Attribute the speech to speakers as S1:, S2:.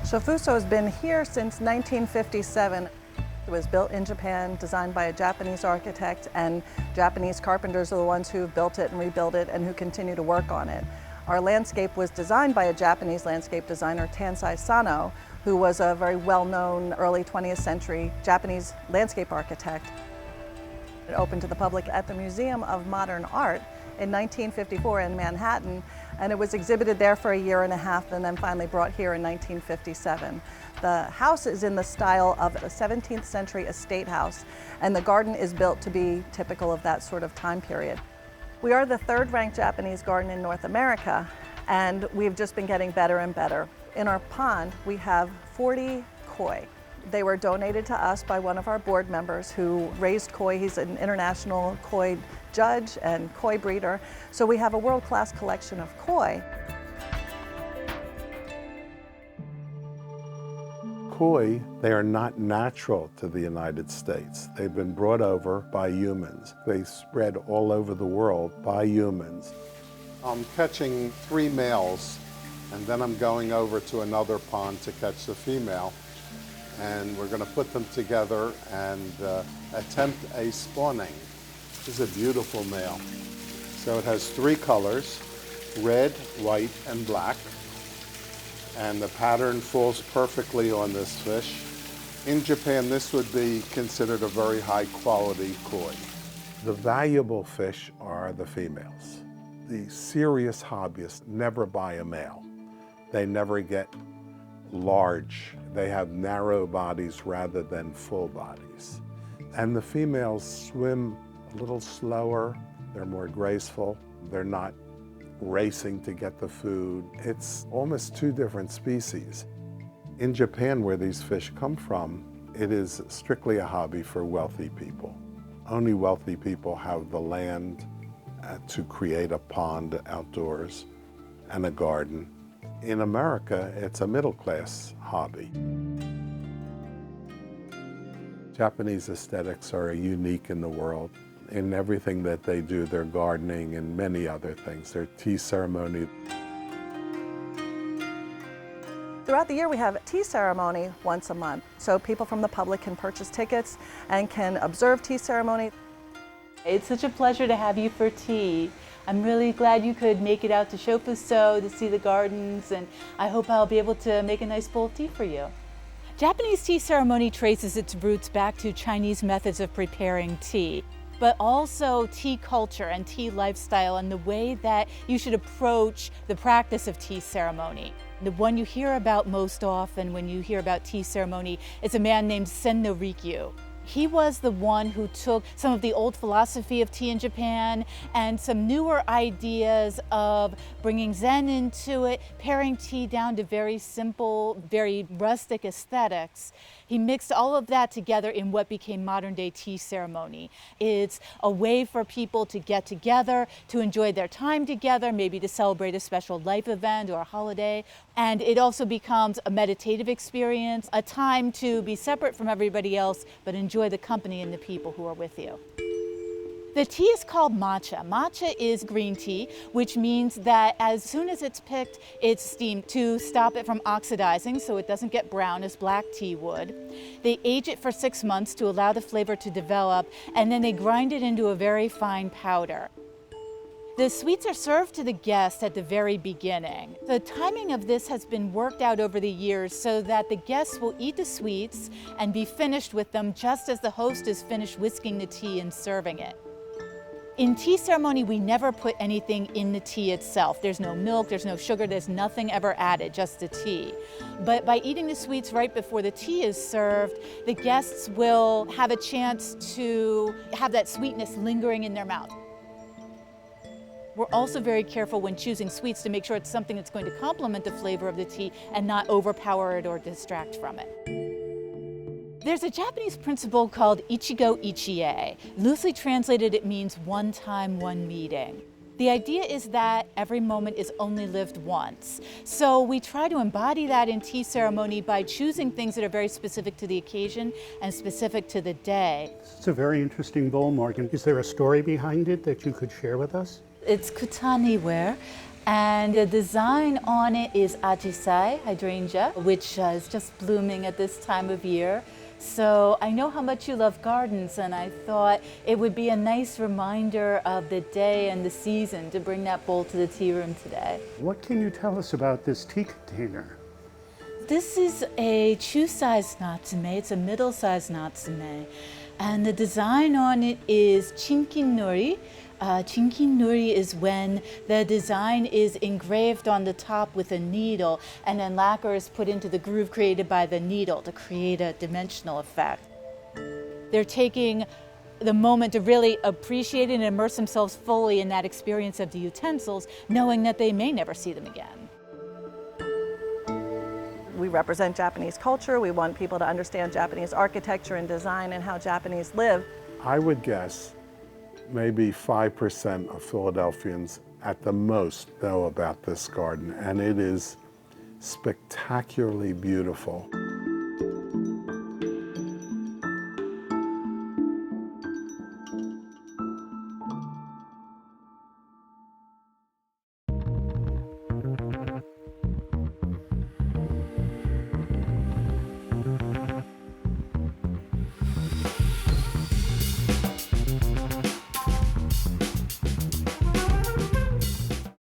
S1: Shofuso has been here since 1957. It was built in Japan, designed by a Japanese architect, and Japanese carpenters are the ones who built it and rebuilt it and who continue to work on it. Our landscape was designed by a Japanese landscape designer, Tansai Sano, who was a very well-known early 20th century Japanese landscape architect. It opened to the public at the Museum of Modern Art in 1954 in Manhattan, and it was exhibited there for a year and a half and then finally brought here in 1957. The house is in the style of a 17th century estate house, and the garden is built to be typical of that sort of time period. We are the third-ranked Japanese garden in North America, and we've just been getting better and better. In our pond, we have 40 koi. They were donated to us by one of our board members who raised koi. He's an international koi judge and koi breeder. So we have a world-class collection of koi.
S2: Koi, they are not natural to the United States. They've been brought over by humans. They spread all over the world by humans. I'm catching 3 males, and then I'm going over to another pond to catch the female. And we're going to put them together and attempt a spawning. This is a beautiful male. So it has 3 colors, red, white, and black. And the pattern falls perfectly on this fish. In Japan, this would be considered a very high quality koi. The valuable fish are the females. The serious hobbyists never buy a male. They never get large. They have narrow bodies rather than full bodies. And the females swim a little slower, they're more graceful, they're not racing to get the food. It's almost 2 different species. In Japan, where these fish come from, it is strictly a hobby for wealthy people. Only wealthy people have the land to create a pond outdoors and a garden. In America, it's a middle-class hobby. Japanese aesthetics are unique in the world. In everything that they do, their gardening and many other things, their tea ceremony.
S1: Throughout the year, we have a tea ceremony once a month. So people from the public can purchase tickets and can observe tea ceremony.
S3: It's such a pleasure to have you for tea. I'm really glad you could make it out to Shofuso to see the gardens, and I hope I'll be able to make a nice bowl of tea for you. Japanese tea ceremony traces its roots back to Chinese methods of preparing tea, but also tea culture and tea lifestyle and the way that you should approach the practice of tea ceremony. The one you hear about most often when you hear about tea ceremony is a man named Sen no Rikyu. He was the one who took some of the old philosophy of tea in Japan and some newer ideas of bringing Zen into it, paring tea down to very simple, very rustic aesthetics. He mixed all of that together in what became modern day tea ceremony. It's a way for people to get together, to enjoy their time together, maybe to celebrate a special life event or a holiday. And it also becomes a meditative experience, a time to be separate from everybody else, but enjoy the company and the people who are with you. The tea is called matcha. Matcha is green tea, which means that as soon as it's picked, it's steamed to stop it from oxidizing so it doesn't get brown as black tea would. They age it for 6 months to allow the flavor to develop, and then they grind it into a very fine powder. The sweets are served to the guests at the very beginning. The timing of this has been worked out over the years so that the guests will eat the sweets and be finished with them just as the host is finished whisking the tea and serving it. In tea ceremony, we never put anything in the tea itself. There's no milk, there's no sugar, there's nothing ever added, just the tea. But by eating the sweets right before the tea is served, the guests will have a chance to have that sweetness lingering in their mouth. We're also very careful when choosing sweets to make sure it's something that's going to complement the flavor of the tea and not overpower it or distract from it. There's a Japanese principle called Ichigo Ichie. Loosely translated, it means one time, one meeting. The idea is that every moment is only lived once. So we try to embody that in tea ceremony by choosing things that are very specific to the occasion and specific to the day.
S4: It's a very interesting bowl, Morgan. Is there a story behind it that you could share with us?
S3: It's kutani ware, and the design on it is ajisai, hydrangea, which is just blooming at this time of year. So I know how much you love gardens, and I thought it would be a nice reminder of the day and the season to bring that bowl to the tea room today.
S4: What can you tell us about this tea container?
S3: This is a chu-sized natsume. It's a middle-sized natsume. And the design on it is chinkin nori. Chinkin nori is when the design is engraved on the top with a needle, and then lacquer is put into the groove created by the needle to create a dimensional effect. They're taking the moment to really appreciate and immerse themselves fully in that experience of the utensils, knowing that they may never see them again.
S1: We represent Japanese culture. We want people to understand Japanese architecture and design and how Japanese live.
S2: I would guess maybe 5% of Philadelphians at the most know about this garden, and it is spectacularly beautiful.